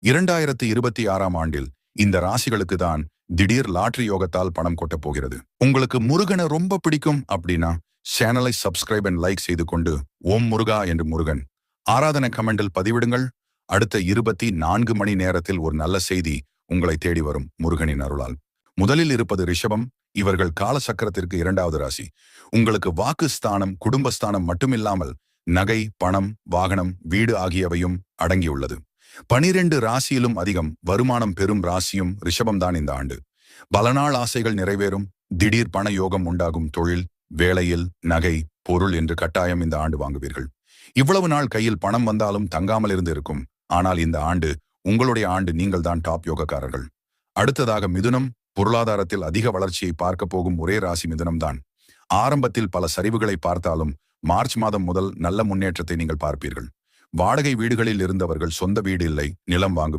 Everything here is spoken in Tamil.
2026ஆம் ஆண்டில் இந்த ராசிகளுக்கு தான் திடீர் லாட்டரி யோகத்தால் பணம் கொட்டப் போகிறது. உங்களுக்கு முருகனை ரொம்ப பிடிக்கும் அப்படின்னா சேனலை சப்ஸ்கிரைப் அண்ட் லைக் செய்து கொண்டு ஓம் முருகா என்று முருகன் ஆராதனை கமெண்டில் பதிவிடுங்கள். அடுத்த 24 மணி நேரத்தில் ஒரு நல்ல செய்தி உங்களை தேடி வரும் முருகனின் அருளால். முதலில் இருப்பது ரிஷபம். இவர்கள் கால சக்கரத்திற்கு 2வது ராசி. உங்களுக்கு வாக்குஸ்தானம் குடும்பஸ்தானம் மட்டுமில்லாமல் நகை பணம் வாகனம் வீடு ஆகியவையும் அடங்கியுள்ளது. 12 ராசியிலும் அதிகம் வருமானம் பெறும் ராசியும் ரிஷபம்தான் இந்த ஆண்டு. பல நாள் ஆசைகள் நிறைவேறும். திடீர் பண யோகம் உண்டாகும். தொழில் வேலையில் நகை பொருள் என்று கட்டாயம் இந்த ஆண்டு வாங்குவீர்கள். இவ்வளவு நாள் கையில் பணம் வந்தாலும் தங்காமல் இருந்து இருக்கும். ஆனால் இந்த ஆண்டு உங்களுடைய ஆண்டு. நீங்கள் தான் டாப் யோகக்காரர்கள். அடுத்ததாக மிதுனம். பொருளாதாரத்தில் அதிக வளர்ச்சியை பார்க்க போகும் ஒரே ராசி மிதுனம்தான். ஆரம்பத்தில் பல சரிவுகளை பார்த்தாலும் மார்ச் மாதம் முதல் நல்ல முன்னேற்றத்தை நீங்கள் பார்ப்பீர்கள். வாடகை வீடுகளில் இருந்தவர்கள் சொந்த வீடு இல்லை நிலம் வாங்கு